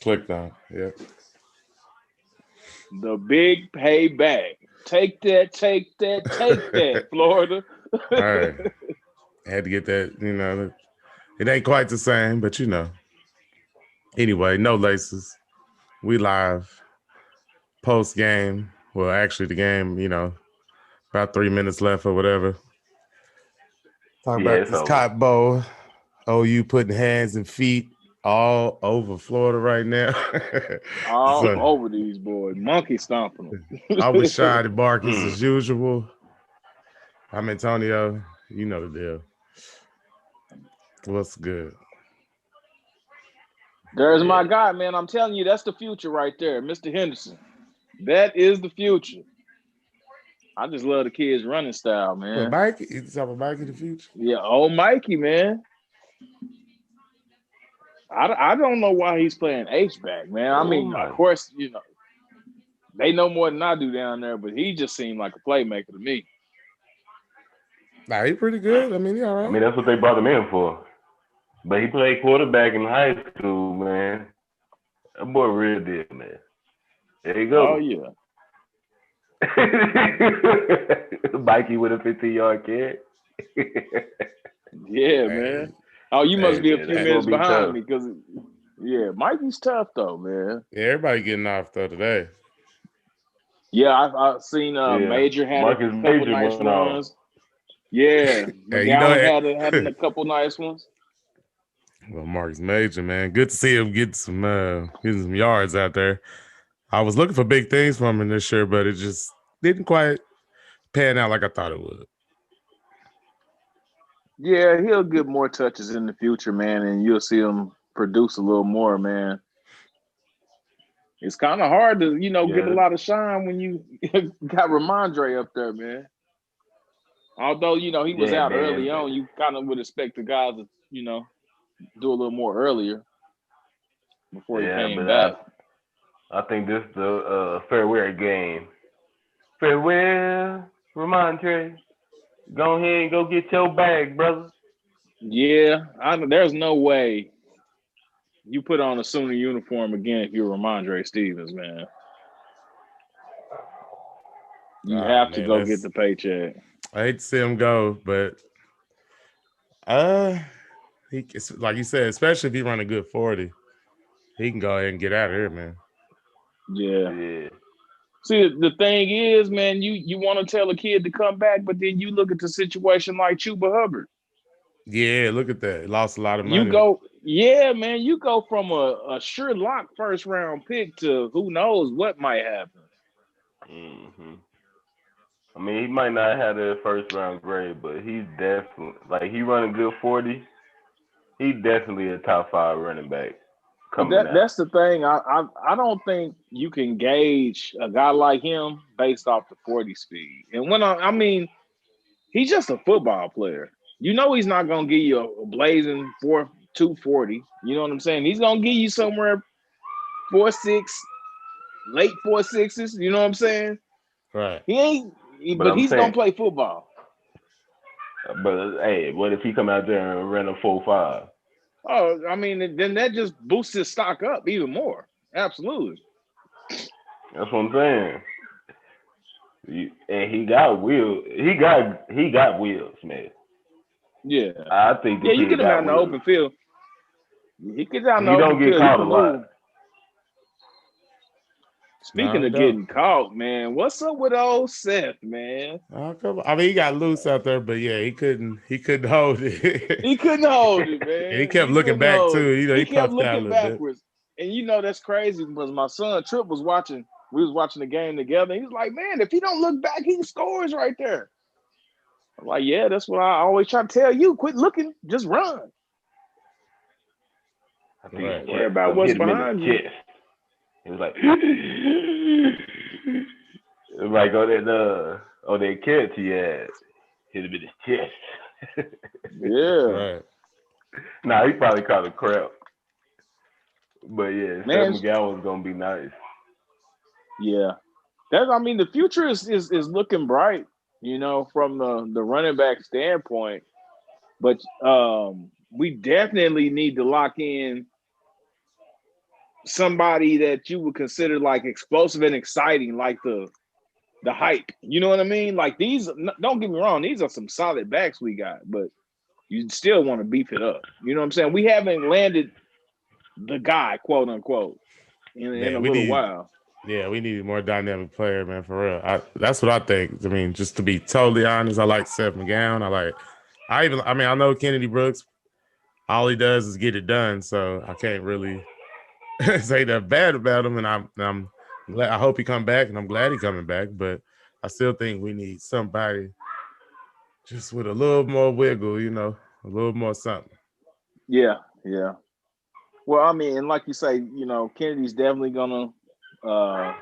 Clicked on. Yep. The big payback. Take that, take that, take that, Florida. All right. Had to get that, it ain't quite the same, but Anyway, no laces. We live post game. Well, actually, the game, about 3 minutes left or whatever. Talk Yeah, about it's this over. Cotton Bowl. OU putting hands and feet all over Florida right now. All So over these boys. Monkey stomping I was shy to Marcus Mm. as usual. I'm Antonio. You know the deal. What's good? There's Yeah. my guy, man. I'm telling you, that's the future right there, Mr. Henderson. That is the future. I just love the kid's running style, But man. Mike, you talking about Mike in the future? Yeah, old Mikey, man. I don't know why he's playing H back, man. I Oh mean, of my. course, they know more than I do down there, but he just seemed like a playmaker to me. Nah, he pretty good. I mean, he all I right. mean, that's what they brought him in for. But he played quarterback in high school, man. That boy real deal, man. There you Oh go. yeah, Mikey with a 15-yard carry. yeah, Hey, man. Oh, you Hey must be a man, few that's hey, gonna minutes be behind tough. me because, yeah, Mikey's tough though, man. yeah, everybody getting off though today. Yeah, I've seen Yeah, Major had a Marcus couple Major nice went off. runs. Yeah, Hey, McGowan had a couple nice ones. well, Marcus Major, man, good to see him getting some yards out there. I was looking for big things from him this year, but it just didn't quite pan out like I thought it would. Yeah, he'll get more touches in the future, man, and you'll see him produce a little more, man. It's kind of hard to, get a Yeah, lot of shine when you got Ramondre up there, man. Although, he was yeah, out early man. on, you kind of would expect the guys to, do a little more earlier before he Yeah, came but back. I think this is the farewell game. Farewell, Ramondre. Go ahead and go get your bag, brother. Yeah, there's no way you put on a Sooner uniform again if you're Ramondre Stevens, man. You Oh have to man, go get the paycheck. I hate to see him go, but uh, like you said, especially if he run a good 40, he can go ahead and get out of here, man. Yeah. Yeah, See, the thing is, man, you want to tell a kid to come back, but then you look at the situation like Chuba Hubbard. Yeah, look at that. He lost a lot of You money. go, yeah, man, you go from a sure lock first round pick to who knows what might happen. hmm I mean, he might not have that first round grade, but he's definitely like he running good 40. He definitely a top five running back coming out. That's the thing. I don't think you can gauge a guy like him based off the 40 speed. And I mean, he's just a football player. You know he's not gonna give you a blazing 240. You know what I'm saying? He's gonna give you somewhere 4.6, late 4.6s. You know what I'm saying? Right. He ain't, But but I'm he's saying, gonna play football. but hey, what if he come out there and run a 4.5? Oh, I mean, then that just boosts his stock up even more. Absolutely. That's what I'm saying. And he got wheels. He got wheels, man. Yeah. I think the Yeah, you kid get him out got in the wheels. open field. He gets out in the He open don't get field. He caught a can lot. move. No, Speaking he of don't. getting caught, man, what's up with old Seth, man? I mean, he got loose out there, but yeah, he couldn't hold it. He couldn't hold it, And he man. kept He looking couldn't back hold too. it. He He kept puffed out a looking little bit. backwards. And that's crazy because my son Trip was watching. We was watching the game together. He was like, man, if he don't look back, he scores right there. I'm like, yeah, that's what I always try to tell you. Quit looking, just run. I think Right. Don't worry Seth about some what's hit him in the behind you. chest. He was like, like on that catch he had, hit him in his chest. Yeah, Right. Nah, he probably caught a crap. But yeah, Seth man. McGowan's gonna be nice. Yeah, I mean, the future is looking bright. From the running back standpoint. But we definitely need to lock in somebody that you would consider like explosive and exciting, like the hype. You know what I mean? Like these. Don't get me wrong; these are some solid backs we got, but you still want to beef it up. You know what I'm saying? We haven't landed the guy, quote unquote, in a Man, little while. we need a more dynamic player, man, for real. That's what I think. I mean, just to be totally honest, I like Seth McGowan. I know Kennedy Brooks, all he does is get it done, so I can't really say that bad about him. And I'm glad, I hope he come back, and I'm glad he coming back, but I still think we need somebody just with a little more wiggle, a little more something. Yeah, yeah. Well, I mean, and like you say, Kennedy's definitely gonna uh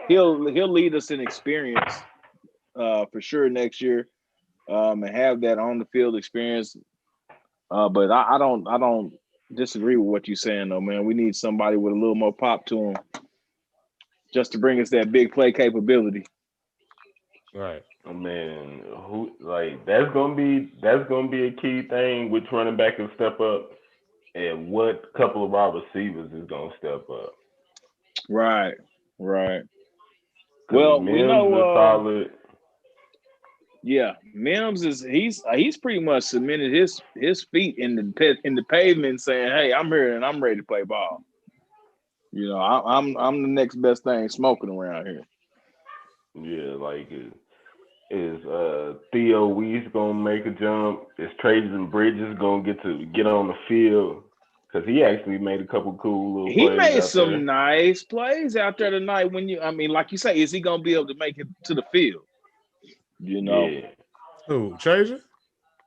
he'll lead us in experience for sure next year, and have that on the field experience. But I don't disagree with what you're saying though, man. We need somebody with a little more pop to him just to bring us that big play capability. Right. Oh, man, who like that's gonna be a key thing. Which running back can step up, and what couple of our receivers is gonna step up? Right, right. Because Well, we Mims is know solid. yeah, Mims is he's pretty much cemented his feet in the pavement, saying, "Hey, I'm here and I'm ready to play ball." I'm the next best thing smoking around here. Yeah, like is Theo Weiss gonna make a jump? Is Trajan Bridges gonna get on the field? Because he actually made a couple cool little He plays made out some there. nice plays out there tonight. I mean, like you say, is he gonna be able to make it to the field? You know, Yeah, Who, Trajan?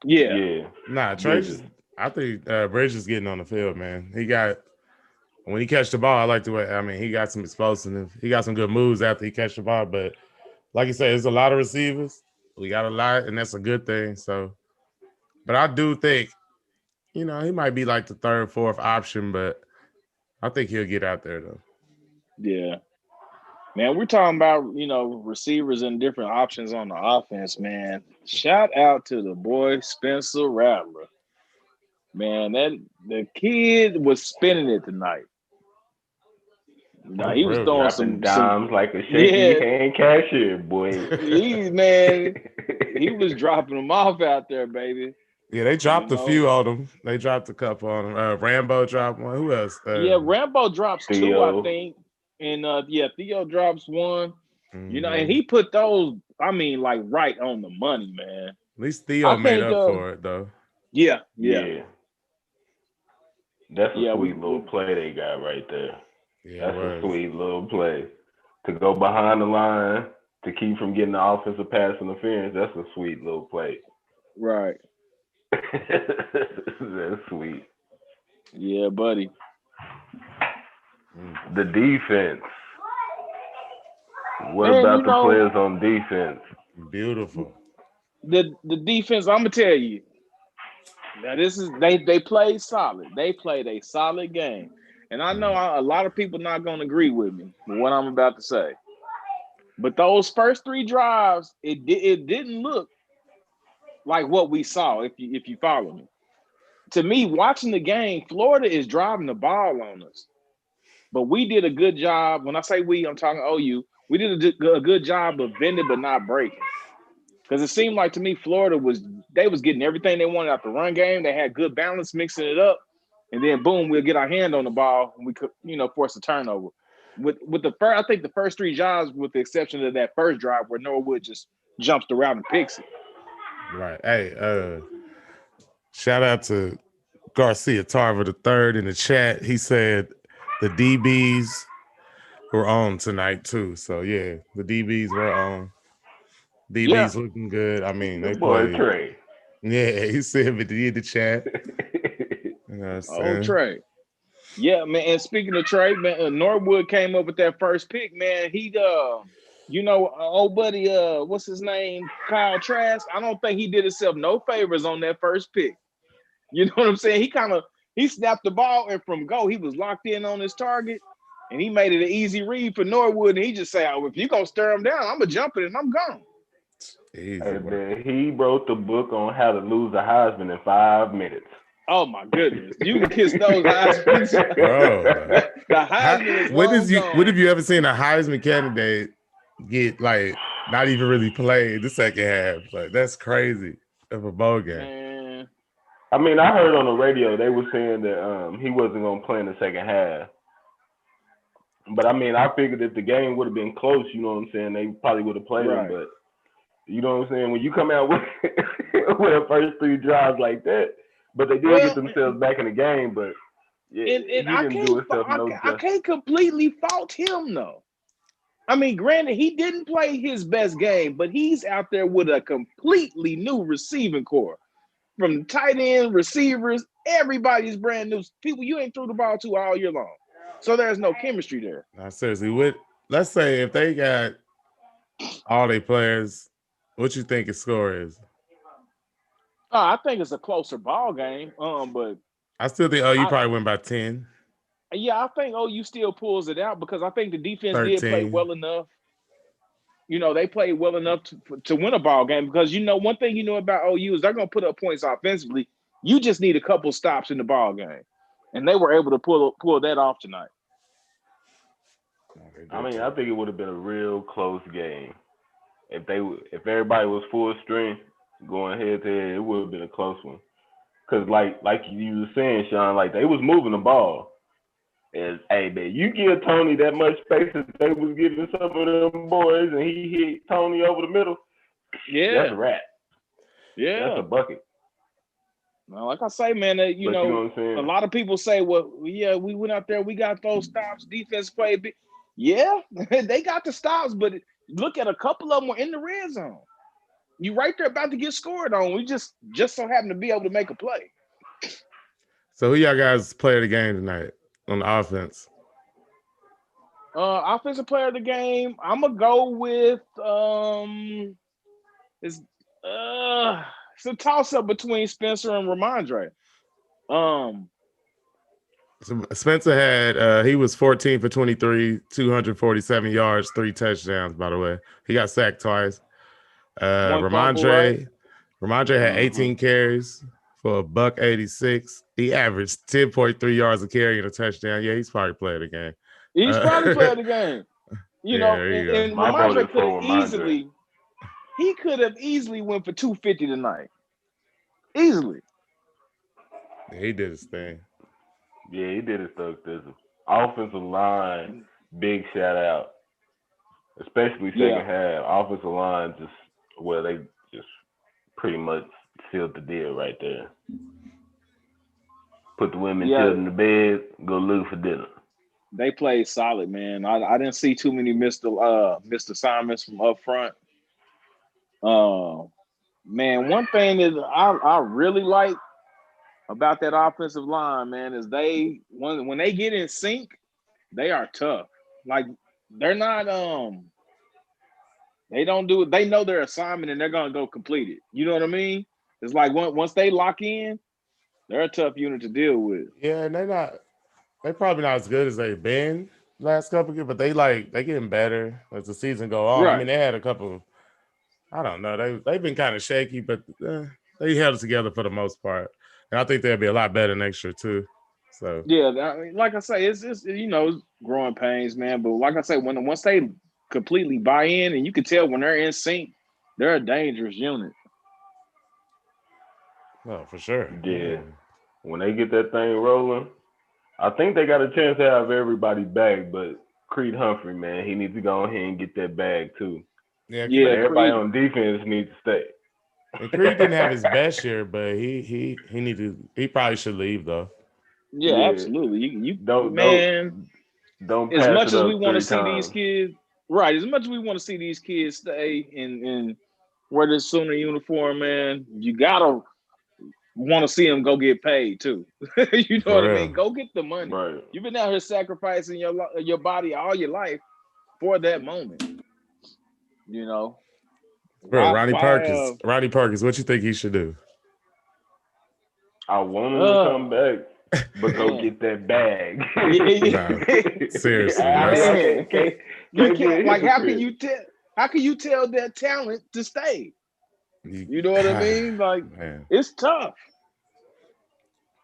yeah, yeah, Nah, Bridges. Trajan. I think Bridges getting on the field, man. When he catch the ball, I like the way. I mean, he got some explosive. He got some good moves after he catch the ball. But like you said, there's a lot of receivers. We got a lot, and that's a good thing. So, but I do think, he might be like the third, fourth option, but I think he'll get out there though. yeah. Man, we're talking about receivers and different options on the offense. Man, shout out to the boy Spencer Rattler. Man, that the kid was spinning it tonight. For He was real, throwing Dropping some dimes like a shaky yeah. hand cashier, boy. Man, he was dropping them off out there, baby. yeah, they You dropped a know, few on him. They dropped a couple on him. Rambo dropped one. Who else? yeah. Rambo drops two, I Theo. think, and yeah, Theo drops one. And Mm-hmm. he put those. I mean, like right on the money, man. At least I Theo made think. up for it though. Yeah, yeah, Yeah, that's a yeah. sweet little play they got right there. Yeah, it That's a was. sweet little play. To go behind the line to keep from getting the offensive pass interference, that's a sweet little play. right. That's sweet. Yeah, buddy. Mm, The defense. What Man, about the players on defense? beautiful. the defense. I'm gonna tell you. Now this is they played solid. They played a solid game, and I know Mm. a lot of people not gonna agree with me with what I'm about to say. But those first three drives, it didn't look like what we saw. If you follow me, to me, watching the game, Florida is driving the ball on us, but we did a good job. When I say we, I'm talking OU. We did a good job of bending but not breaking. Because it seemed like to me, Florida was getting everything they wanted out the run game. They had good balance, mixing it up, and then boom, we'll get our hand on the ball and we could, force a turnover. With the first, I think the first three drives, with the exception of that first drive where Norwood just jumps the route and picks it. Right. Hey, shout out to Garcia Tarver the third in the chat. He said the DBs were on tonight too. So yeah, the DBs were on. Yeah. DBs looking good. I mean, The they boy played. Trey. Yeah, he said but in the chat. You know what I'm Oh, saying? Trey. Yeah, man. And speaking of Trey, man, Norwood came up with that first pick, man. Old buddy, what's his name? Kyle Trask. I don't think he did himself no favors on that first pick. You know what I'm saying? He snapped the ball, and from go, he was locked in on his target, and he made it an easy read for Norwood. And he just said, "Oh, if you gonna stir him down, I'm gonna jump it and I'm gone." Easy And work. then he wrote the book on how to lose a Heisman in 5 minutes. Oh my goodness, you can kiss those Heisman. Bro. The Heisman is When long gone. have you ever seen a Heisman candidate get like not even really played the second half? Like that's crazy of a bowl game. Man, I mean, I heard on the radio they were saying that he wasn't gonna play in the second half. But I mean, I figured if the game would have been close, you know what I'm saying, they probably would have played him. right. But you know what I'm saying, when you come out with with the first 3 drives like that, but they did get Well, themselves back in the game. But yeah, and he I didn't do himself no justice. can't completely fault him though. I mean, granted, he didn't play his best game, but he's out there with a completely new receiving core. From tight end, receivers, everybody's brand new. People you ain't threw the ball to all year long. So there's no chemistry there. Now, seriously, let's say if they got all their players, what you think his score is? I think it's a closer ball game. But I still think you probably win by 10. Yeah, I think OU still pulls it out because I think the defense 13. did play well enough. You know, they played well enough to win a ball game because, you know, one thing you know about OU is they're going to put up points offensively. You just need a couple stops in the ball game. And they were able to pull that off tonight. I mean, I think it would have been a real close game. If everybody was full strength going head to head, it would have been a close one. Because like you were saying, Sean, like they was moving the ball. And hey man, you give Tony that much space that they was giving some of them boys, and he hit Tony over the middle. Yeah, that's a wrap. Yeah, that's a bucket. Now, like I say, man, you know a lot of people say, well, yeah, we went out there, we got those stops, defense played. Yeah, they got the stops, but look at a couple of them were in the red zone. You right there about to get scored on. We just so happen to be able to make a play. So who y'all guys play of the game tonight on the offense? Offensive player of the game, I'm gonna go with it's a toss-up between Spencer and Ramondre. So Spencer had he was 14 for 23, 247 yards, 3 touchdowns, by the way. He got sacked twice. Ramondre had 18 carries for $186. He averaged 10.3 yards a carry and a touchdown. Yeah, he's probably playing the game. He's probably playing the game. You know, and Ramondre could have easily went for 250 tonight. Easily. Yeah, he did his thing. Yeah, he did his stuff. Offensive line, big shout out. Especially second half. Offensive line they just pretty much sealed the deal right there. Put the women children to bed, go look for dinner. They played solid, man. I didn't see too many missed assignments from up front. Man, one thing is I really like about that offensive line, man, is when they get in sync, they are tough. Like they're not they don't do it. They know their assignment and they're gonna go complete it. You know what I mean? It's like once they lock in, they're a tough unit to deal with. Yeah, and they're probably not as good as they've been last couple of years, but they getting better as the season go on. Right. I mean, they had a couple. I don't know. They've been kind of shaky, but they held it together for the most part, and I think they'll be a lot better next year too. So yeah, like I say, it's growing pains, man. But like I say, once they completely buy in, and you can tell when they're in sync, they're a dangerous unit. Oh, for sure. Yeah. When they get that thing rolling, I think they got a chance to have everybody back, but Creed Humphrey, man, he needs to go ahead and get that bag too. Yeah, everybody on defense needs to stay. And Creed didn't have his best year, but he probably should leave though. Yeah, absolutely. You don't as much as we want to see these kids, right? As much as we want to see these kids stay in wear this Sooner uniform, man, you gotta want to see them go get paid too. You know what I mean? Go get the money. Right. You've been out here sacrificing your body all your life for that moment. You know. Bro, Ronnie Perkins, what you think he should do? I want him to come back, but go get that bag. No, seriously. You can't, like, how can you tell that talent to stay? You know what I mean? Like, man. It's tough.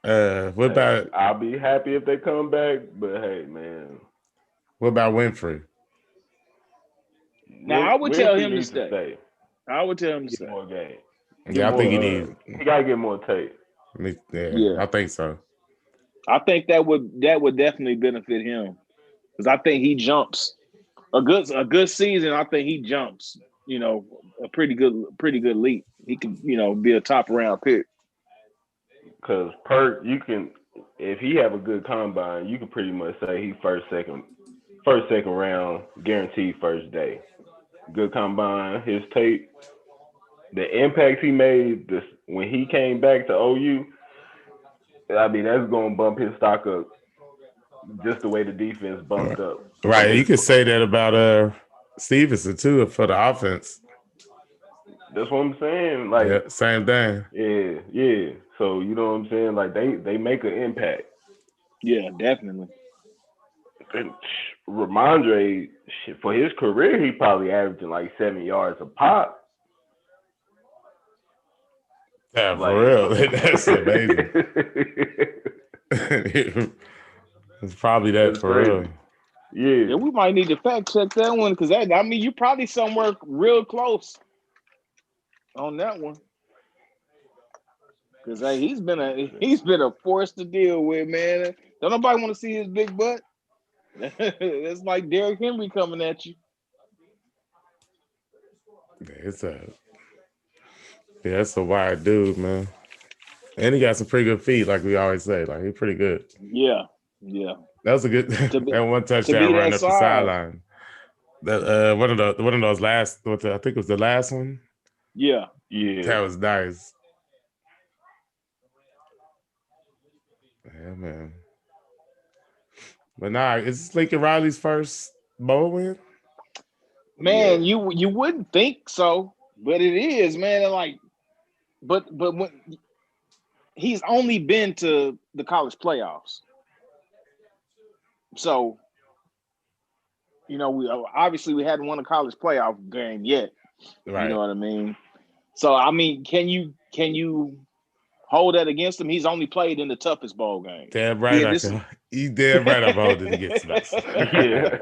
What Hey, about I'll be happy if they come back, but hey, man, Winfrey? Now I would tell Winfrey him to needs to stay. stay. I would tell him to Get stay. more game. Get Yeah, I think he more. needs. He gotta get more tape. Yeah, Yeah, I think so. I think that would definitely benefit him because I think he jumps a good season. I think he jumps. A pretty good leap. He could be a top round pick. Cause Perk, you can, if he have a good combine, you can pretty much say he first, second round, guaranteed first day. Good combine, his tape, the impact he made this when he came back to OU. I mean, that's gonna bump his stock up just the way the defense bumped up from Right, you his. could say that about Stevenson too for the offense. That's what I'm saying. Yeah, Like, same thing. yeah, yeah. So you know what I'm saying? Like they make an impact. Yeah, definitely. And Ramondre, for his career, he probably averaging like 7 yards a pop. Yeah, for Like, real. That's amazing. It's probably that that's for real. crazy. Yeah, Yeah, we might need to fact check that one because you probably somewhere real close on that one. Because he's been a force to deal with, man. Don't nobody want to see his big butt. It's like Derrick Henry coming at you. It's it's a wide dude, man. And he got some pretty good feet, like we always say. Like he's pretty good. Yeah, yeah. That was a good To be that one to touchdown be run that up the size. sideline. That one of those last. I think it was the last one. Yeah. yeah. That was nice. Yeah, man. But nah, is this Lincoln Riley's first bowl win? Man, Yes. you wouldn't think so, but it is, man. And like, but when he's only been to the college playoffs, so we obviously we hadn't won a college playoff game yet. You know Right. what I mean? So I mean, can you hold that against him? He's only played in the toughest bowl game. Damn right Yeah, I this. can. You damn right I'm holding against us. Yeah.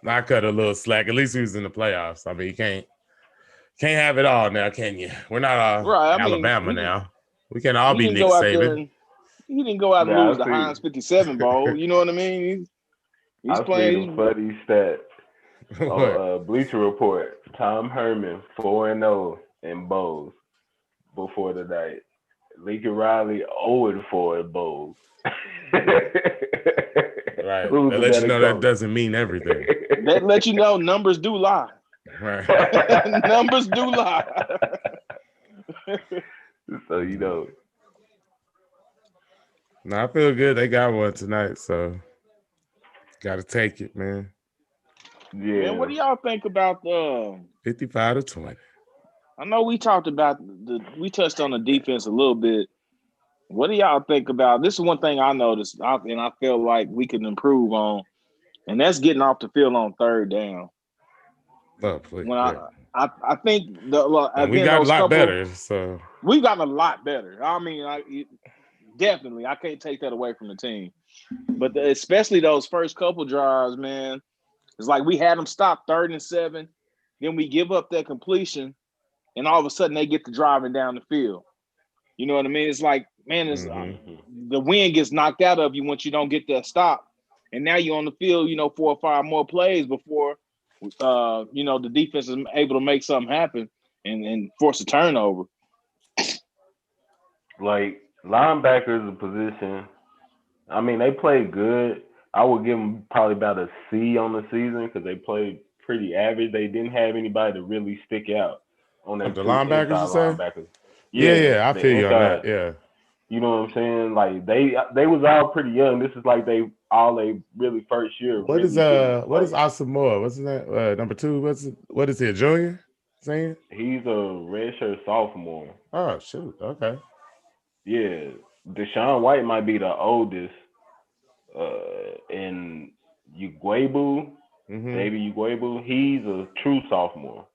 Right. I cut a little slack. At least he was in the playoffs. I mean, you can't have it all now, can you? We're not Right. I mean, Alabama now. We can all he be didn't Nick go out there Saban. and he didn't go out and Now lose I the see. Heinz 57 Bowl. You know what I mean? He's I see the playing. funny stat on What? Bleacher Report. Tom Herman 4-0 in bowls before the night. Lincoln Riley 0-4 in bowls. Right. That Losing lets that you a know that coach. doesn't mean everything. That let you know numbers do lie. Right. Numbers do lie. So you know, No, I feel good. They got one tonight, so gotta take it, man. Man, what yeah. do y'all think about 55-20. I know we talked about we touched on the defense a little bit. What do y'all think about this? Is one thing I noticed, and I feel like we can improve on, and that's getting off the field on third down. Oh, please. When Yeah. I think And we again got a those lot couple better. So we've gotten a lot better. I mean, definitely I can't take that away from the team, but especially those first couple drives, man. It's like we had them stop 3rd and 7, then we give up that completion, and all of a sudden they get to driving down the field. You know what I mean? It's like, man, Mm-hmm. the wind gets knocked out of you once you don't get that stop, and now you're on the field, 4 or 5 more plays before, the defense is able to make something happen and force a turnover. Like linebacker is a position. I mean, they played good. I would give them probably about a C on the season because they played pretty average. They didn't have anybody to really stick out on their of the two linebackers, you inside say? linebackers. Yeah, Yeah, yeah, I the feel you on inside. that. Yeah. You know what I'm saying? Like they was all pretty young. This is like they really first year What is really getting to what is play. Asamoah? What's his name? Number 2. What is he, a junior? Saying? He's a redshirt sophomore. Oh shoot. Okay. Yeah, Deshaun White might be the oldest. And Uguebu, Mm-hmm. David Uguebu, he's a true sophomore.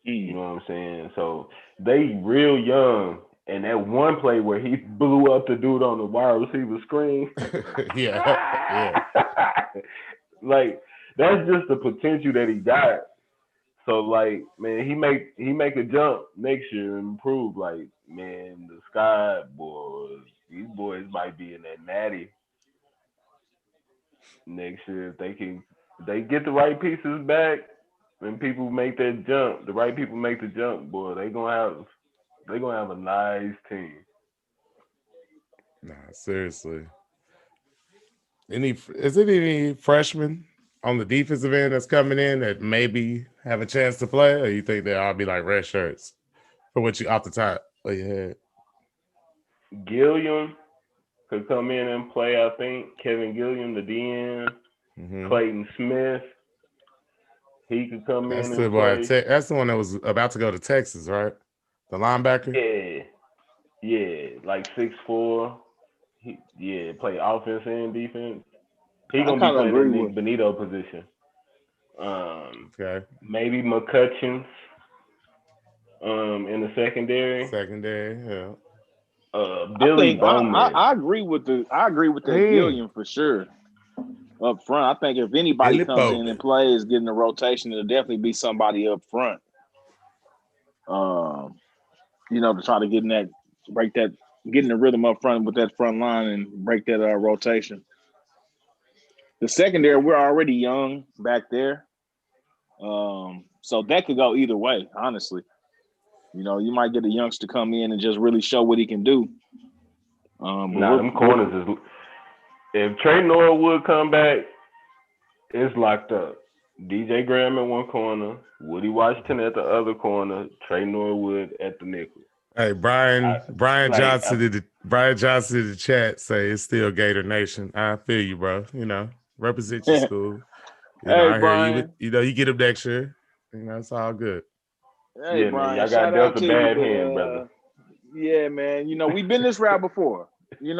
You Mm. know what I'm saying? So they real young, And that one play where he blew up the dude on the wide receiver screen. yeah. Like that's just the potential that he got. So like, man, he make a jump next year and improve. Like, man, the Sky boys, these boys might be in that natty next year if they get the right pieces back and people make that jump. The right people make the jump, boy. They gonna have a nice team. Nah, seriously. Is it any freshmen on the defensive end that's coming in that maybe have a chance to play, or you think they'll all be like red shirts for what you off the top of your head? Gilliam could come in and play. I think Kevin Gilliam, the DN, Mm-hmm. Clayton Smith, he could come That's in the and boy. play. That's the one that was about to go to Texas, right? The linebacker. Yeah, yeah, like 6'4". Play offense and defense. He I gonna be kind of playing that agree Nick with. Benito position. Um, Okay. Maybe McCutcheons in the secondary. Secondary. Yeah. I Billy think Bowman. I agree with that Mm. Gilliam for sure up front. I think if anybody Billy comes in and Bowman. plays, getting the rotation, it'll definitely be somebody up front. Um, to try to break that, getting the rhythm up front with that front line and break that rotation. The secondary, we're already young back there, so that could go either way. Honestly, you might get a youngster come in and just really show what he can do. But Nah, them corners is. If Trey Norwood come back, it's locked up. DJ Graham at one corner, Woody Washington at the other corner, Trey Norwood at the nickel. Hey, Brian. Brian Like, Johnson did. Brian Johnson in the chat say it's still Gator Nation. I feel you, bro. Represent your school. hey, I hear you. Brian. You get them next year. It's all good. Hey, yeah, man, Brian. y'all got Shout out dealt a to you, bad but hand, brother. yeah, man. We've been this route before. We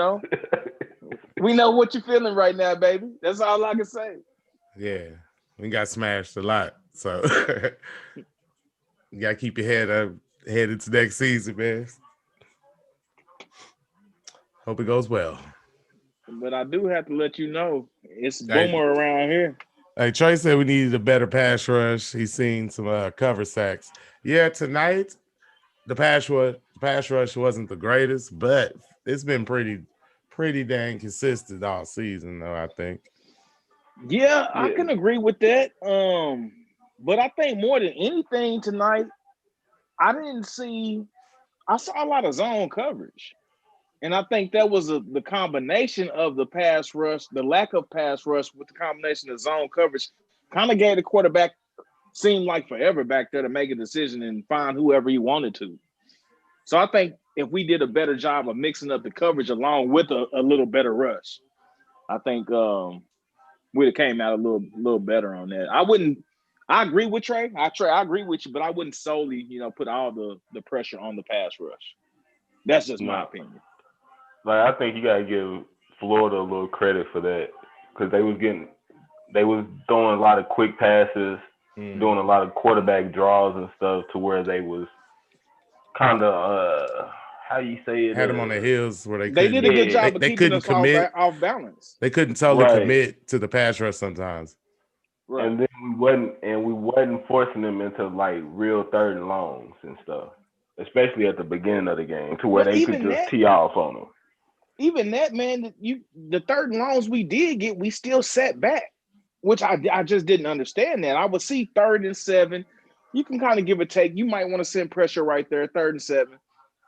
know what you're feeling right now, baby. That's all I can say. Yeah, we got smashed a lot, so you gotta keep your head up, head into next season, man. Hope it goes well. But I do have to let you know it's Hey, boomer around here. hey, Trey said we needed a better pass rush. He's seen some cover sacks. Yeah, tonight the pass rush wasn't the greatest, but it's been pretty dang consistent all season, though. I think. Yeah, I Yeah, can agree with that. But I think more than anything tonight, I didn't see. I saw a lot of zone coverage. And I think that was the combination of the pass rush, the lack of pass rush with the combination of zone coverage, kind of gave the quarterback seemed like forever back there to make a decision and find whoever he wanted to. So I think if we did a better job of mixing up the coverage along with a little better rush, I think we'd have came out a little better on that. I agree with Trey. I agree with you, but I wouldn't solely, put all the pressure on the pass rush. That's just my no. opinion. Like, I think you gotta give Florida a little credit for that because they was throwing a lot of quick passes, doing a lot of quarterback draws and stuff to where they was kind of how you say it Had them on their heels where they They did a couldn't good yeah job of they keeping couldn't us off commit. off balance. They couldn't totally right. commit to the pass rush sometimes. Right. And then we wasn't forcing them into like real third and longs and stuff, especially at the beginning of the game, to where But they could just tee off on them. even that, man, the third and longs we did get, we still sat back, which I just didn't understand that. I would see 3rd and 7. You can kind of give a take. You might want to send pressure right there, 3rd and 7.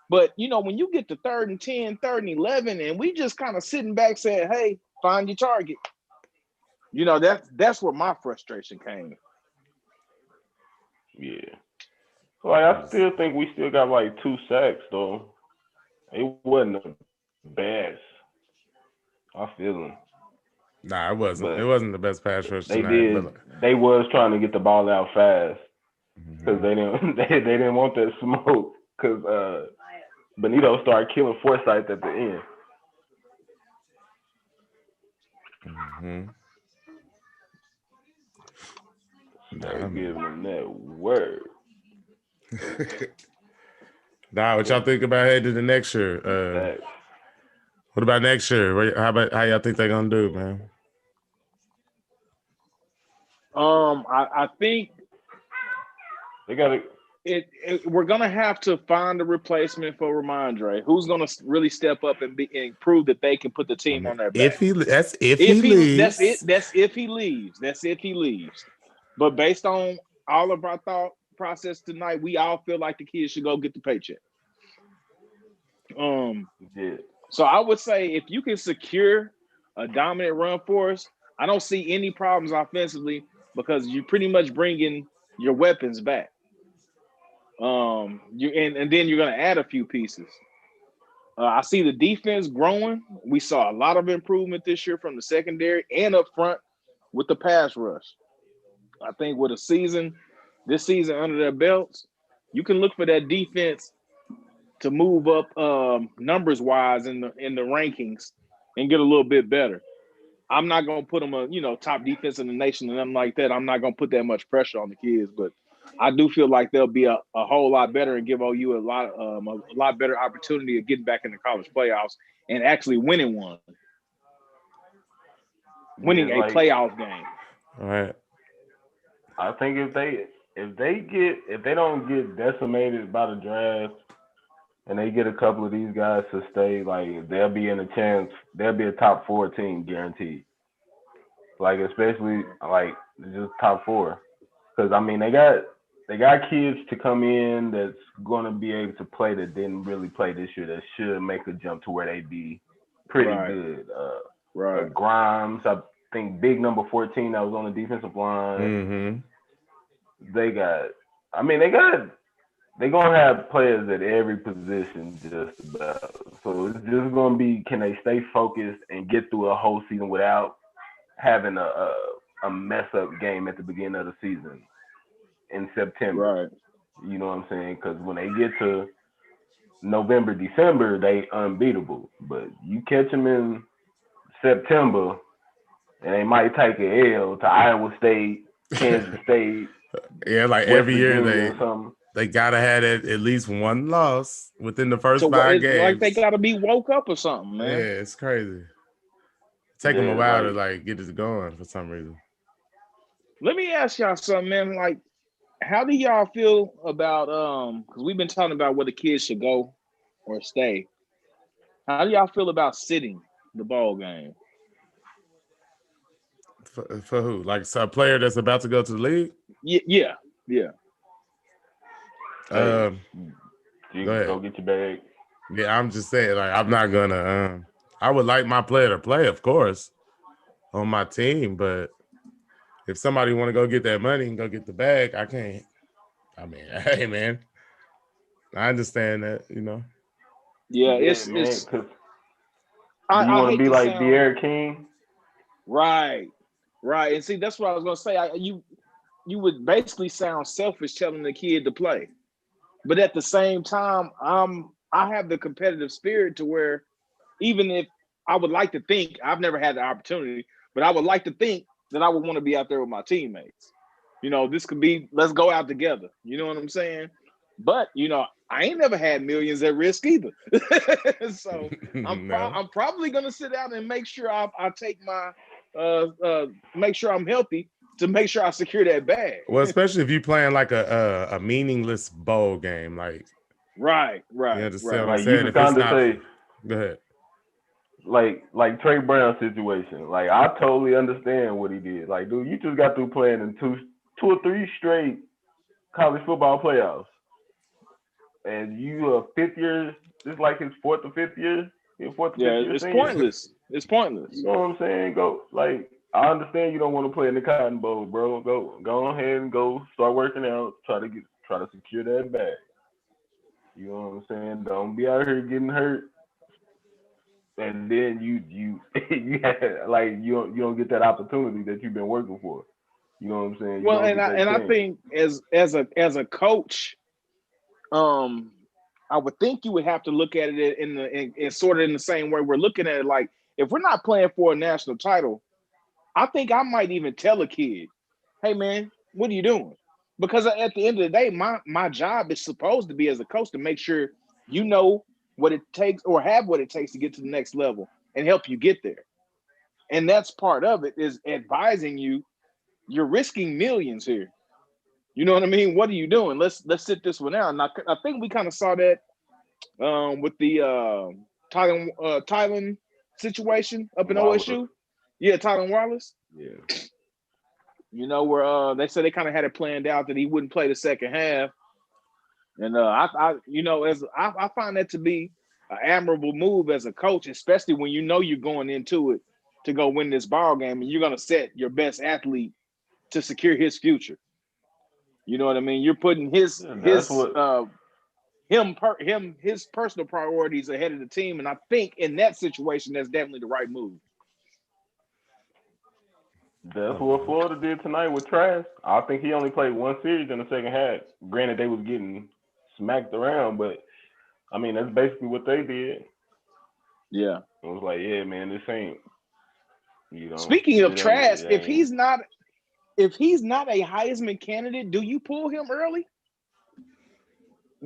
But when you get to 3rd and 10, 3rd and 11, and we just kind of sitting back saying, "Hey, find your target." That's where my frustration came. Yeah. So like, I still think we still got like 2 sacks though. It wasn't the best. I feel them, Nah, it wasn't. It but wasn't the best pass rush they tonight, did. but They was trying to get the ball out fast because mm-hmm. they didn't. They didn't want that smoke because Benito started killing Forsyth at the end. Mm-hmm. Nah, Started man. giving them that word. Nah, what y'all think about heading to the next year? What about next year? How y'all think they're gonna do, man? I think they got to. We're gonna have to find a replacement for Ramondre. Who's gonna really step up and prove that they can put the team on their back? That's if he leaves. That's if he leaves. That's if he leaves. But based on all of our thought process tonight, we all feel like the kids should go get the paycheck. Yeah. So I would say if you can secure a dominant run force, I don't see any problems offensively because you're pretty much bringing your weapons back. And then you're going to add a few pieces. I see the defense growing. We saw a lot of improvement this year from the secondary and up front with the pass rush. I think with this season under their belts, you can look for that defense to move up numbers wise in the rankings and get a little bit better. I'm not going to put them top defense in the nation and nothing like that. I'm not going to put that much pressure on the kids, but I do feel like they'll be a whole lot better and give OU a lot better opportunity of getting back in the college playoffs and actually winning one, winning a playoff game. All right. I think if they don't get decimated by the draft and they get a couple of these guys to stay, like they'll be in a chance. They'll be a top 4 team guaranteed. Like especially like just top 4, because I mean they got kids to come in that's going to be able to play that didn't really play this year that should make a jump to where they be pretty good. Grimes, I think big number 14 that was on the defensive line. Mm-hmm. They're going to have players at every position just about. So it's just going to be, can they stay focused and get through a whole season without having a mess up game at the beginning of the season in September. Right. You know what I'm saying? Because when they get to November, December, they unbeatable. But you catch them in September, and they might take an L to Iowa State, Kansas State. Yeah, like West every year Virginia they gotta have at least one loss within the first 5 games. Like they gotta be woke up or something, man. Yeah, it's crazy. Take them a while to like get it going for some reason. Let me ask y'all something, man. Like, how do y'all feel about because we've been talking about whether kids should go or stay. How do y'all feel about sitting the ball game? For who? Like a player that's about to go to the league? Yeah. You go get your bag. Yeah, I'm just saying, like, I'm not gonna. I would like my player to play, of course, on my team, but if somebody want to go get that money and go get the bag, I can't. I mean, hey, man, I understand that, you know. Yeah, it's. Do you want to be like De'Aaron King? Right. And see, that's what I was gonna say. You would basically sound selfish telling the kid to play, but at the same time, I have the competitive spirit to where even if I would like to think, I've never had the opportunity, but I would like to think that I would want to be out there with my teammates. You know, this could be, let's go out together. You know what I'm saying? But, you know, I ain't never had millions at risk either. So I'm probably going to sit out and make sure I take my, make sure I'm healthy to make sure I secure that bag. Well, especially if you're playing like a meaningless bowl game. Like, right. You understand what I'm like saying? You can say, go ahead. Like Trey Brown situation. Like, I totally understand what he did. Like, dude, you just got through playing in two or three straight college football playoffs. And you a fifth year, this is like his fourth or fifth year. It's pointless. It's pointless. You know what I'm saying? Go, like, I understand you don't want to play in the Cotton Bowl, bro. Go ahead and go start working out. Try to secure that bag. You know what I'm saying? Don't be out here getting hurt, and then you don't get that opportunity that you've been working for. You know what I'm saying? Well, I think as a coach, I would think you would have to look at it in sort of in the same way we're looking at it. Like, if we're not playing for a national title, I think I might even tell a kid, "Hey, man, what are you doing?" Because at the end of the day, my job is supposed to be as a coach to make sure you know what it takes or have what it takes to get to the next level and help you get there. And that's part of it is advising you. You're risking millions here. You know what I mean? What are you doing? Let's sit this one out. And I think we kind of saw that with the Tylen situation up in Wallace. OSU. Yeah, Tylen Wallace. Yeah. You know, where they said they kind of had it planned out that he wouldn't play the second half. And I you know, as I find that to be an admirable move as a coach, especially when you know you're going into it to go win this ball game and you're gonna set your best athlete to secure his future. You know what I mean? You're putting his his personal priorities ahead of the team, and I think in that situation, that's definitely the right move. That's what Florida did tonight with Trask. I think he only played one series in the second half. Granted, they was getting smacked around, but I mean that's basically what they did. Yeah, it was like, yeah, man, this ain't. Speaking of Trask, if he's not a Heisman candidate, do you pull him early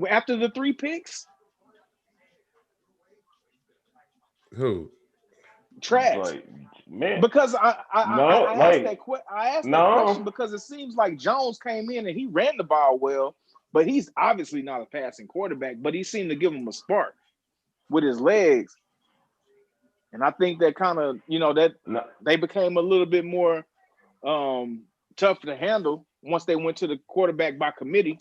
after the 3 picks? Who? Trask. Like, man, because I asked that question because it seems like Jones came in and he ran the ball well, but he's obviously not a passing quarterback. But he seemed to give him a spark with his legs, and I think that kind of they became a little bit more tough to handle once they went to the quarterback by committee.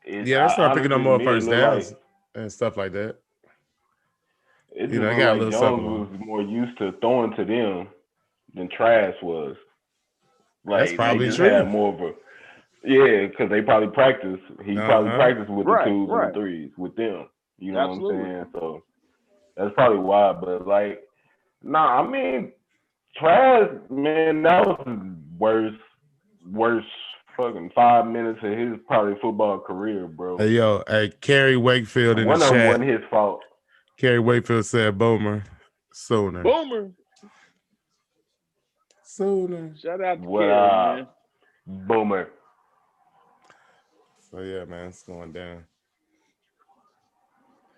They start picking up more first downs and stuff like that. It just looked like Jones was more used to throwing to them than Trask was. Like, that's probably they just true. had more of a because they probably practiced. He probably practiced with the 2s and the 3s with them. You know what I'm saying? So that's probably why. But like, I mean, Trask, man, that was his worst fucking 5 minutes of his probably football career, bro. Hey, Kerry Wakefield in the chat. One of them wasn't his fault. Kerry Wakefield said Boomer sooner. Shout out to Kerry, man. Boomer. So yeah, man, it's going down.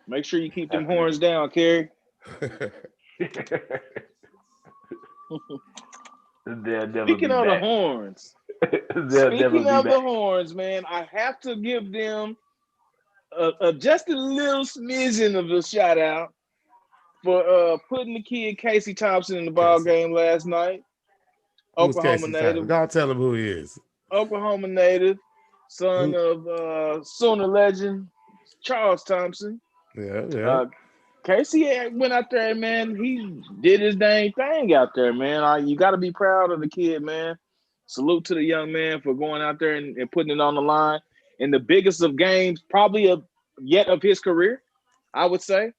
Make sure you keep them horns down, Kerry. Speaking of the horns, man, I have to give them just a little smidgen of a shout out for putting the kid Casey Thompson in the ball game last night. Who's Oklahoma native. Go tell him who he is. Oklahoma native, son of Sooner legend Charles Thompson. Yeah. Casey went out there, man. He did his dang thing out there, man. You got to be proud of the kid, man. Salute to the young man for going out there and putting it on the line in the biggest of games, probably yet of his career, I would say.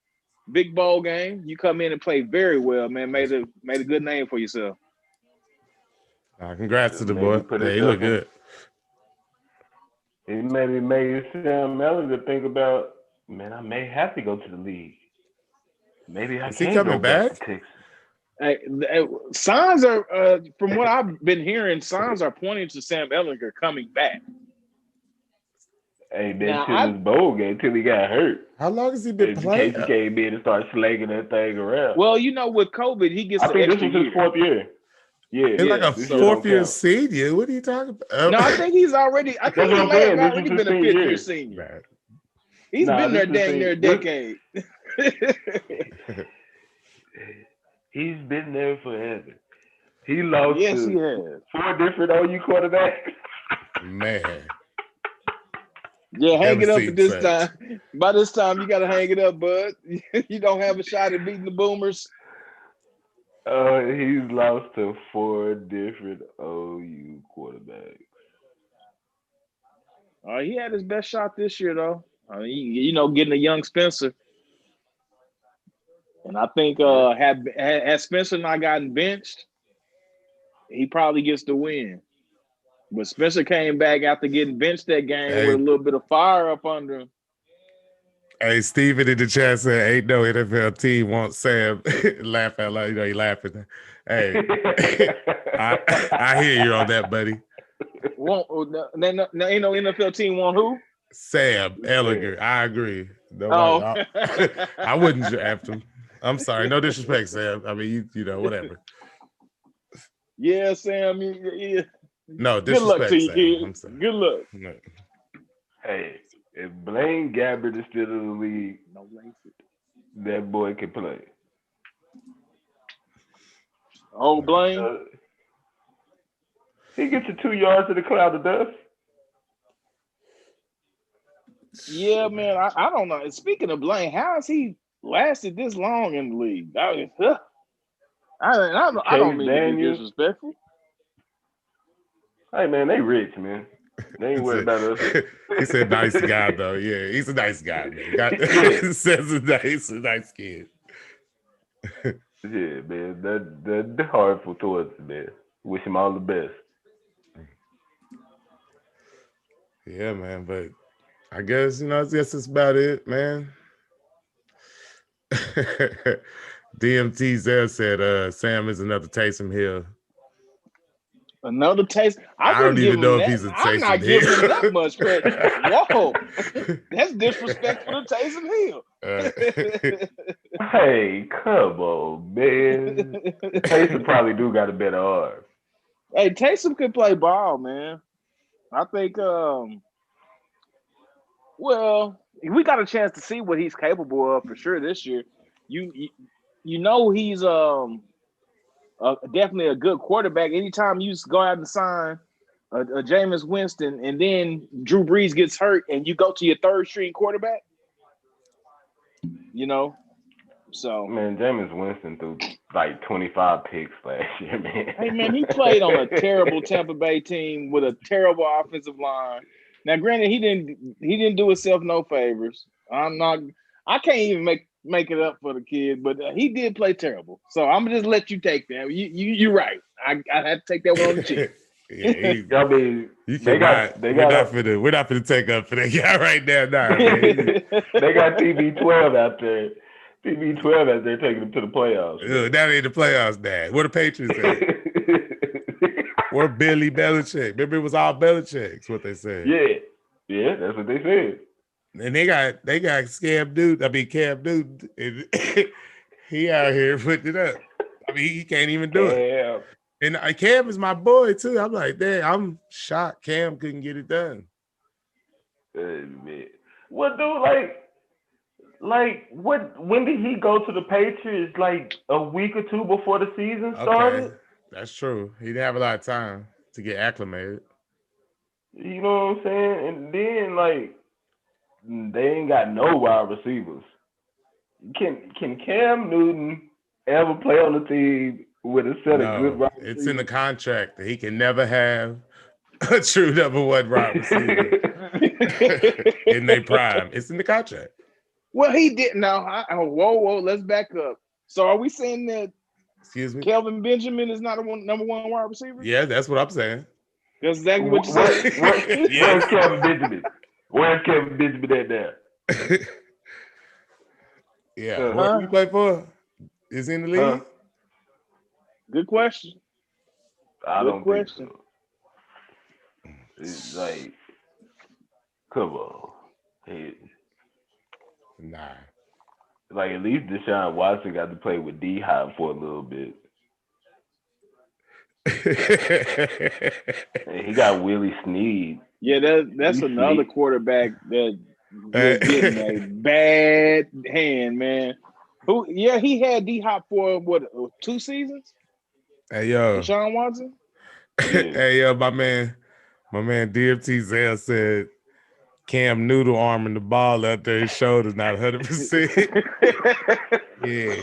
Big bowl game. You come in and play very well, man. Made a good name for yourself. Congrats to the boy. He look good. It maybe made Sam Ellinger think about, man, I may have to go to the league. Maybe I can't coming go back to Texas. Hey, signs are, from what I've been hearing, signs are pointing to Sam Ellinger coming back. Hey, man, till his bowl game, till he got hurt. How long has he been playing? Casey came in and started slanging that thing around. Well, with COVID, he gets I think this was his 4th year. Yeah, he's like a 4th year senior. What are you talking about? No, I think he's already. I think he may have already been a 5th year senior. He's been there dang near a decade. He's been there forever. He lost he has 4 different OU quarterbacks. Man. Yeah, hang it up at this time. By this time, you got to hang it up, bud. You don't have a shot at beating the Boomers. He's lost to 4 different OU quarterbacks. He had his best shot this year, though. Getting a young Spencer. And I think had Spencer not gotten benched, he probably gets the win. But Spencer came back after getting benched that game with a little bit of fire up under him. Hey, Steven in the chat said, ain't no NFL team wants Sam. Laugh out loud. He laughing. Hey, I hear you on that, buddy. Ain't no NFL team want who? Sam Ellinger. I agree. Oh. I wouldn't draft him. I'm sorry. No disrespect, Sam. I mean, you know, whatever. Yeah, Sam. Yeah. No Good luck to disrespect, you, Sam. kid. I'm sorry. Good luck. No. Hey, if Blaine Gabbert is still in the league, that boy can play. Oh, Blaine. He gets you 2 yards to the cloud of dust. Yeah, man. I don't know. Speaking of Blaine, how has he lasted this long in the league? I don't mean to be disrespectful. Hey, man, they rich, man. They ain't worried about us. He said nice guy, though. Yeah, he's a nice guy, man. Says he's a nice kid. Yeah, man. That's heartful towards him, man. Wish him all the best. Yeah, man. But I guess, I guess that's about it, man. DMT Zell said Sam is another Taysom Hill. Another taste. I don't even know if he's a Taysom Hill. I'm not giving him that much credit. Whoa, that's disrespectful to Taysom Hill. Hey, come on, man. Taysom probably do got a better arm. Hey, Taysom could play ball, man. I think. Well, we got a chance to see what he's capable of for sure this year. You know he's definitely a good quarterback. Anytime you go out and sign a Jameis Winston and then Drew Brees gets hurt and you go to your third string quarterback, so. Man, Jameis Winston threw like 25 picks last year, man. Hey, man, he played on a terrible Tampa Bay team with a terrible offensive line. Now, granted, he didn't do himself no favors. I can't even make it up for the kid, but he did play terrible. So I'm gonna just let you take that. You're right. I have to take that one on the chin. Yeah, I mean, we're not gonna take up for that guy right now. Nah, they got TB12 out there. TB12 out there taking them to the playoffs. Ew, that ain't the playoffs, Dad. Where the Patriots at? Where Billy Belichick? Remember, it was all Belichick's what they said. Yeah, that's what they said. And they got Cam Newton. And he out here putting it up. I mean, he can't even do it. And Cam is my boy too. I'm like, damn, I'm shocked Cam couldn't get it done. Man. What, dude? When did he go to the Patriots? Like a week or two before the season started? Okay. That's true. He didn't have a lot of time to get acclimated. You know what I'm saying? And then they ain't got no wide receivers. Can Cam Newton ever play on the team with a set of good wide receivers? It's in the contract that he can never have a true number one wide receiver in their prime. It's in the contract. Well, he didn't. Now, whoa, let's back up. So, are we saying that? Excuse me? Kelvin Benjamin is not a number one wide receiver? Yeah, that's what I'm saying. That's exactly what you said. Where's Kelvin Benjamin? Where's Kelvin Benjamin at there? Yeah. What do you play for? Is he in the league? Good question. I don't think so. It's like, come on. Nah. Like, at least Deshaun Watson got to play with D-Hop for a little bit. And he got Willie Snead. Yeah, that's another quarterback that was getting a bad hand, man. He had D-Hop for, 2 seasons? Hey, yo. Deshaun Watson? Hey, yo, my man DMT Zell said Cam Noodle arming the ball up there, his shoulder's not 100%. Yeah.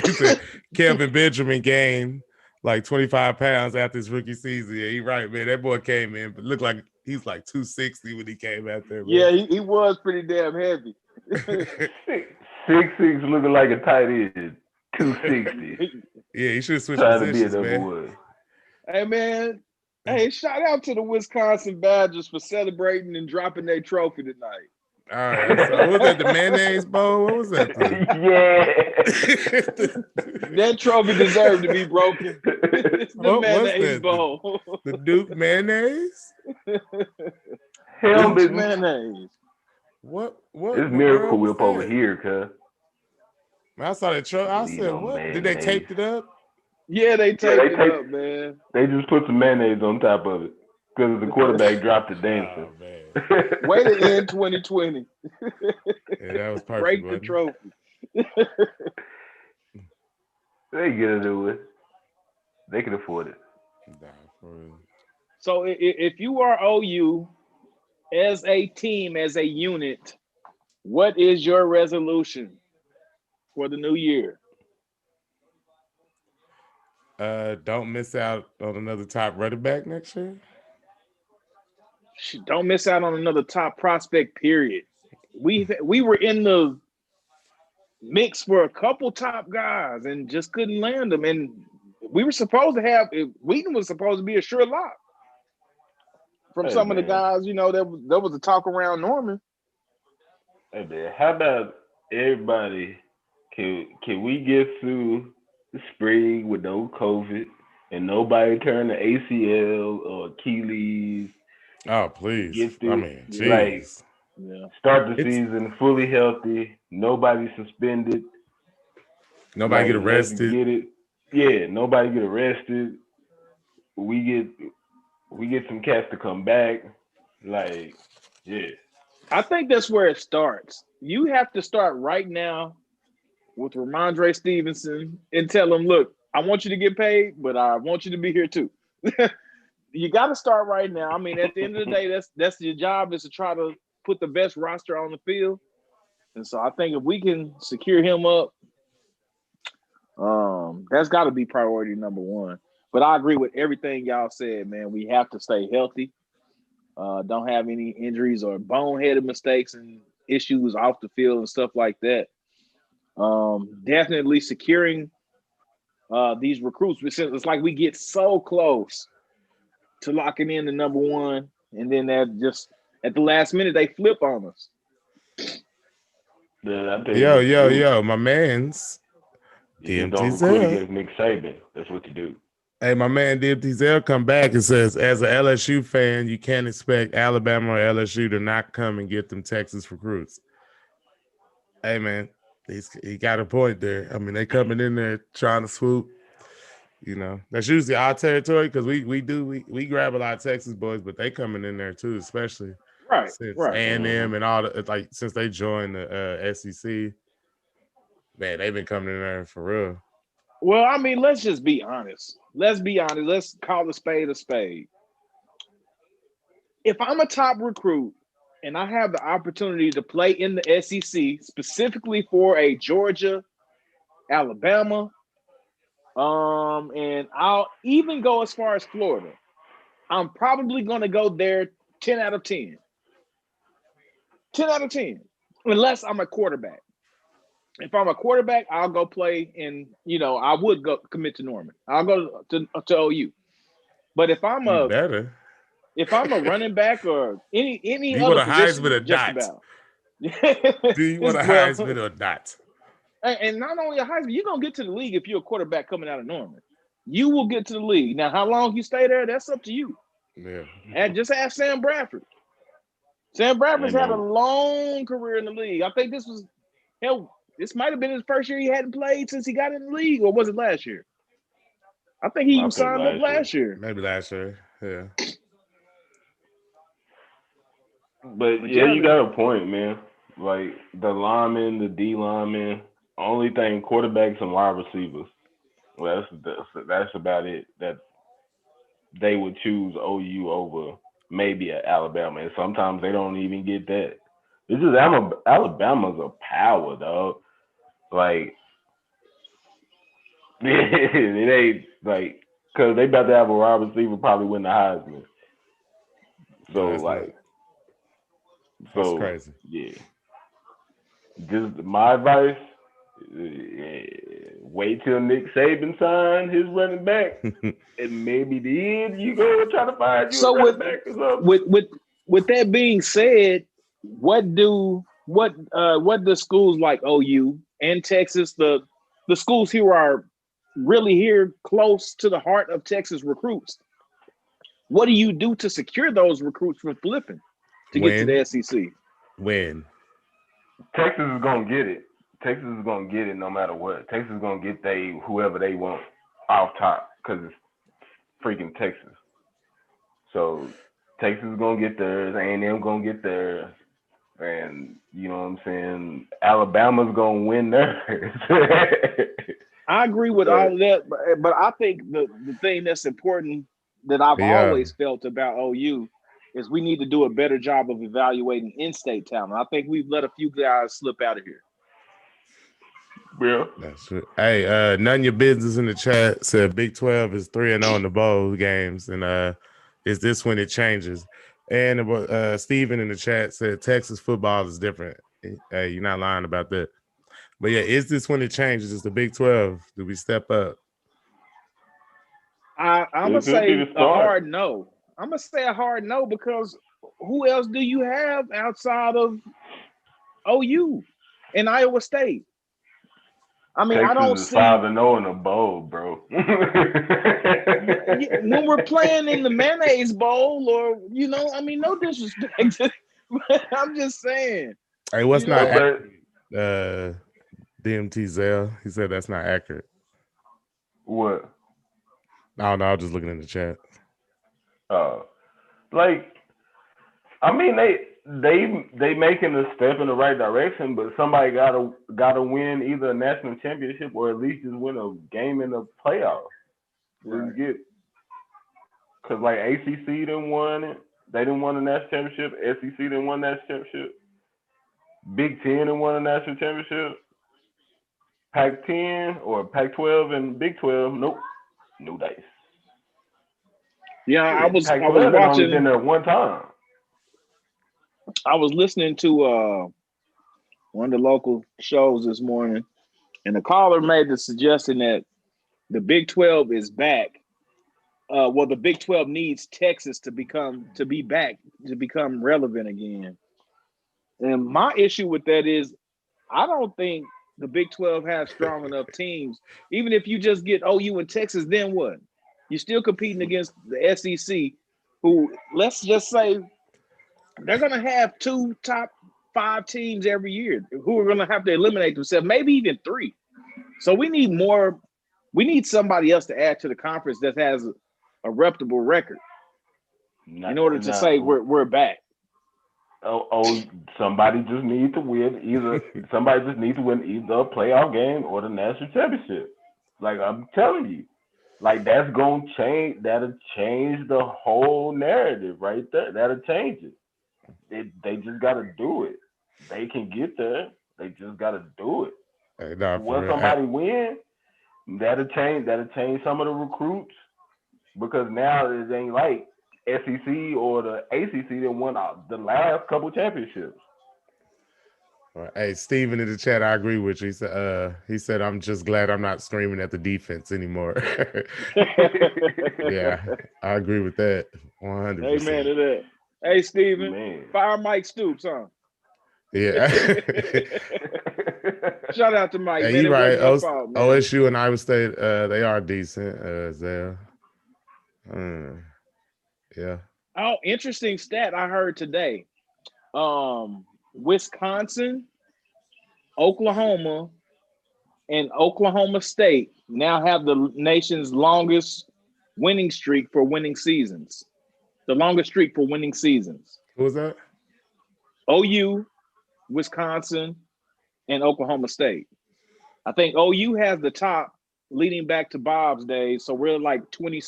He said Kelvin Benjamin gained like 25 pounds after his rookie season. Yeah, he right, man. That boy came in, but looked like he's like 260 when he came out there, man. Yeah, he was pretty damn heavy. 6'6", looking like a tight end. 260. Yeah, he should have switched positions, to be a man. boy. Hey, man. Hey, shout out to the Wisconsin Badgers for celebrating and dropping their trophy tonight. All right. So what was that, the mayonnaise bowl? What was that thing? Yeah. That trophy deserved to be broken. The mayonnaise bowl. The Duke mayonnaise? Hell, Duke's mayonnaise. What It's in the Miracle world was Whip over that? here, cuz. I saw that truck. I Lean said, on what? Did they mayonnaise. tape it up? Yeah, they Yeah, taped it up, man. they just put some mayonnaise on top of it because the quarterback dropped it dancing. Oh man. Way to end 2020. Yeah, that was perfect, Break the wasn't trophy. They get to do it. They can afford it. it? Nah, for real. So if you are OU as a team, as a unit, what is your resolution for the new year? Don't miss out on another top running back next year. Don't miss out on another top prospect. Period. We were in the mix for a couple top guys and just couldn't land them. And we were supposed to have Wheaton was supposed to be a sure lock from Hey some of the man, guys. You know, there was a talk around Norman. hey man, how about everybody? Can we get through the spring with no COVID and nobody turn the ACL or Achilles Oh, and please. get I through mean, Yeah, like jeez. yeah. start the It's season fully healthy, nobody suspended. nobody get Like let's arrested. get it. Yeah, nobody get arrested. We get we get some cats to come back. Like, yeah. I think that's where it starts. You have to start right now with Ramondre Stevenson and tell him, look, I want you to get paid, but I want you to be here too. You got to start right now. I mean, at the end of the day, that's your job is to try to put the best roster on the field. And so I think if we can secure him up, that's got to be priority number one. But I agree with everything y'all said, man. We have to stay healthy. Don't have any injuries or boneheaded mistakes and issues off the field and stuff like that. Definitely securing these recruits. It's like we get so close to locking in the number one, and then that just at the last minute they flip on us. Then I tell you Yo, what you yo, do. yo, my man's You just don't recruit DMTZL. against Nick Saban. That's what you do. Hey, my man DMTZL come back and says, as an LSU fan, you can't expect Alabama or LSU to not come and get them Texas recruits. Hey, man, he got a point there. I mean, they coming in there trying to swoop. You know, that's usually our territory because we grab a lot of Texas boys, but they coming in there too, especially Right, since right. A&M and all the like since they joined the SEC. Man, they've been coming in there for real. Well, I mean, let's just be honest. Let's be honest. Let's call a spade a spade. If I'm a top recruit and I have the opportunity to play in the SEC specifically for a Georgia, Alabama, and I'll even go as far as Florida, I'm probably going to go there 10 out of 10. 10 out of 10, unless I'm a quarterback. If I'm a quarterback, I'll go play in, I would go commit to Norman. I'll go to OU. But if I'm You a better. running back or any Do you want other a Heisman position, or just not? about. Do you want a Well, Heisman or not? and not only a Heisman, you're gonna get to the league if you're a quarterback coming out of Norman. You will get to the league. Now, how long you stay there, that's up to you. Yeah. And just ask Sam Bradford. Sam Bradford's And had a long career in the league. I think this might have been his first year he hadn't played since he got in the league, or was it last year? I think he I even think signed up last year. last year. Maybe last year. Yeah. But But yeah, yeah, you got a point, man. Like the linemen, the D linemen, only thing quarterbacks and wide receivers. Well, that's about it. That they would choose OU over maybe at Alabama, and sometimes they don't even get that. It's just Alabama's a power, dog. Like it ain't like because they about to have a wide receiver probably win the Heisman. No, So that's not. like, That's so crazy. yeah. Just my advice: wait till Nick Saban sign his running back, and maybe then you go and try to find you a so running back or something. with that being said, what do schools like OU and Texas, the schools who are really here close to the heart of Texas recruits, what do you do to secure those recruits from flipping to get to Win. the SEC? Win. Texas is gonna get it. Texas is gonna get it no matter what. Texas is gonna get whoever they want off top because it's freaking Texas. So Texas is gonna get theirs. A&M gonna get theirs. And you know what I'm saying? Alabama's gonna win theirs. I agree with all of that, but I think the thing that's important that I've Yeah, always felt about OU is we need to do a better job of evaluating in-state talent. I think we've let a few guys slip out of here. Yeah. that's it. Hey, none of your business in the chat said Big 12 is 3-0 in the bowl games, and is this when it changes? And Steven in the chat said Texas football is different. Hey, you're not lying about that. But yeah, is this when it changes? Is the Big 12? Do we step up? I'm gonna This will be say the a start. hard no. I'm gonna say a hard no because who else do you have outside of OU and Iowa State? I mean, I Texas don't is see 5-0 in the bowl, bro. when we're playing in the mayonnaise bowl, or I mean, no disrespect, I'm just saying, Hey, what's you not know, But accurate? DMT Zell, he said that's not accurate. what? I don't know. I was just looking in the chat. Uh, like I mean, they making a step in the right direction, but somebody gotta win either a national championship or at least just win a game in the playoffs. right? Just get because like ACC didn't won it, they didn't win a national championship. SEC didn't win a national championship. Big Ten didn't win a national championship. Pac-10 or Pac-12 and Big 12, nope, no dice. Yeah, I Shit, was Pac-12 had only been watching, there one time. I was listening to one of the local shows this morning, and the caller made the suggestion that the Big 12 is back. Well, the Big 12 needs Texas to be back to become relevant again. And my issue with that is I don't think the Big 12 has strong enough teams. Even if you just get OU and Texas, then what? You're still competing against the SEC, who, let's just say, they're going to have 2 top 5 teams every year who are going to have to eliminate themselves, maybe even 3. So we need more. We need somebody else to add to the conference that has a reputable record in order to say we're back. Somebody just needs to win somebody just needs to win either a playoff game or the national championship. Like I'm telling you, like that's gonna change. That'll change the whole narrative right there. That'll change it. They just gotta do it. They can get there. They just gotta do it. Hey, nah, for Once real. somebody win, that'll change. That'll change some of the recruits because now it ain't like SEC or the ACC that won the last couple championships. Hey, Steven in the chat, I agree with you. He said, I'm just glad I'm not screaming at the defense anymore. Yeah, I agree with that 100%. Amen to that. Hey, Steven, Man. fire Mike Stoops, huh? Yeah. Shout out to Mike, Hey, man. you It right. wasn't your fault, man. OSU and Iowa State, they are decent. Zell. Yeah. Oh, interesting stat I heard today. Wisconsin, Oklahoma, and Oklahoma State now have the nation's longest winning streak for winning seasons. The longest streak for winning seasons. Who was that? OU, Wisconsin, and Oklahoma State. I think OU has the top leading back to Bob's days. So we're like 20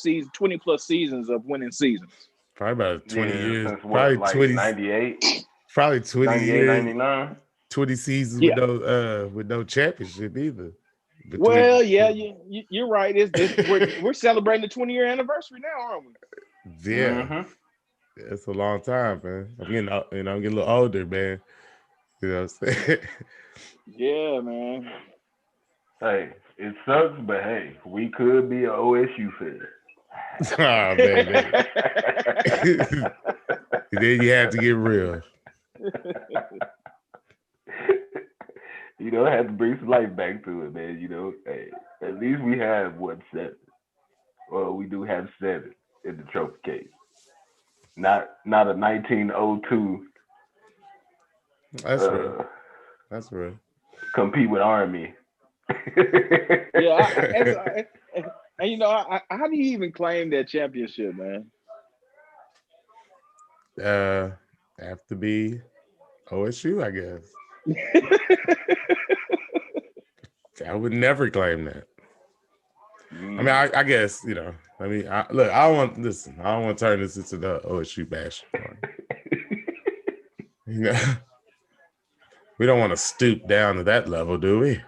plus seasons of winning seasons. Probably about 20 years. Since Probably what, like 20. 98? Probably 20 98, years. 99? 20 seasons Yeah. with no championship either. Well, yeah, you're right. We're celebrating the 20-year anniversary now, aren't we? Yeah. Mm-hmm. It's a long time, man. I'm getting I'm getting a little older, man. You know what I'm saying? Yeah, man. Hey, it sucks, but hey, we could be an OSU fan. Oh, man. Then you have to get real. You know, I had to bring some life back to it, man. You know, hey, at least we have 7. Well, we do have 7 in the trophy case. Not a 1902. That's real. That's real. Compete with Army. Yeah, and you know, how do you even claim that championship, man? Have to be OSU, I guess. I would never claim that. I mean, I guess I mean, look, I don't want listen. I don't want to turn this into the OSU bash party. You know, we don't want to stoop down to that level, do we?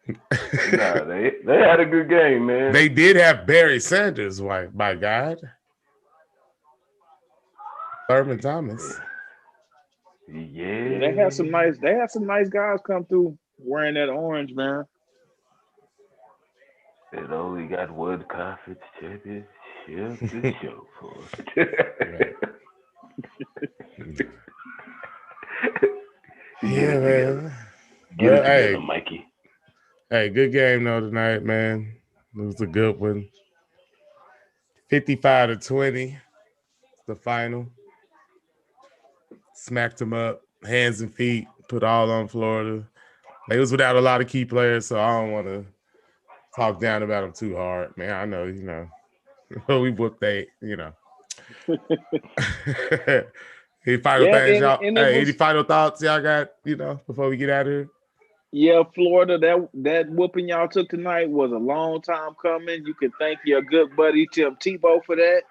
Nah, they had a good game, man. They did have Barry Sanders, by God. Thurman Thomas. Yeah. They had some nice guys come through wearing that orange, man. It only got one conference championship to show for Right. Get it together. Get Well, it together, Mikey. Hey, good game though tonight, man. It was a good one. 55-20, the final. Smacked them up, hands and feet, put all on Florida. They was without a lot of key players, so I don't want to talk down about them too hard, man. I know, we whooped they, Any final things, y'all? and it Hey, any was final thoughts y'all got, before we get out of here? yeah, Florida. That whooping y'all took tonight was a long time coming. You can thank your good buddy Tim Tebow for that.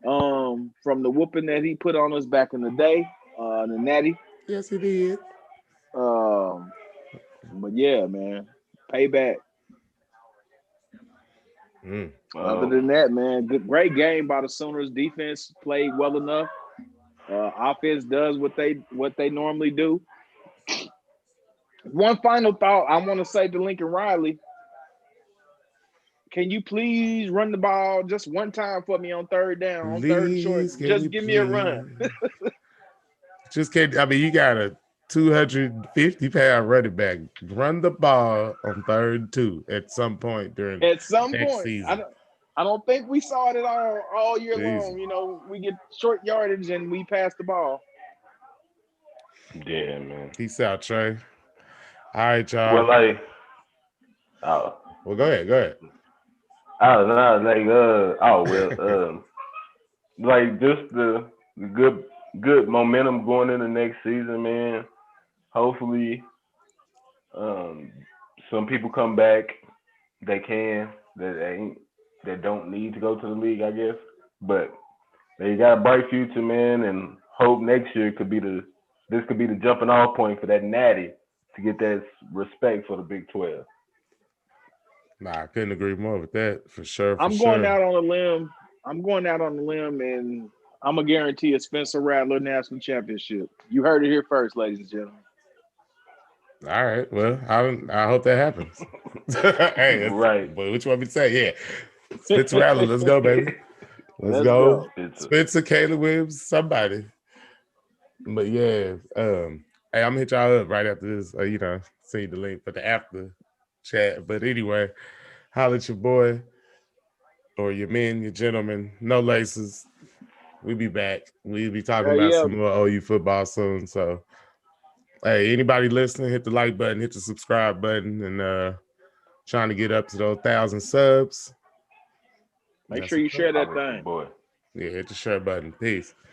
From the whooping that he put on us back in the day, the Natty. Yes, he did. But yeah, man, payback. Other than that, man, great game by the Sooners. Defense played well enough. Offense does what they normally do. One final thought I want to say to Lincoln Riley. Can you please run the ball just one time for me on third down, on third and short? Just give me a run. Just can't. I mean, you got a 250-pound running back. Run the ball on 3rd and 2 at some point during next season. I don't think we saw it at all year long. We get short yardage and we pass the ball. Yeah, man. Peace out, Trey. All right, y'all. Well, well, go ahead. Like just the good momentum going into next season, man. Hopefully, some people come back. They can that don't need to go to the league, I guess. But they got a bright future, man, and hope next year could be the jumping off point for that Natty to get that respect for the Big 12. Nah, I couldn't agree more with that for sure. I'm going out on a limb, and I'm gonna guarantee a Spencer Rattler national championship. You heard it here first, ladies and gentlemen. All right. Well, I hope that happens. Hey, right. But what you want me to say? Yeah, Spencer Rattler, let's go, baby. Let's go. Spencer, Caleb Williams, somebody. But yeah, hey, I'm gonna hit y'all up right after this. See the link for the after chat. But anyway, holla at your boy or your men, your gentlemen, no laces. We'll be back. We'll be talking about some more OU football soon. So, hey, anybody listening, hit the like button, hit the subscribe button, and trying to get up to those 1,000 subs. Make sure you share that thing. Boy. Yeah, hit the share button. Peace.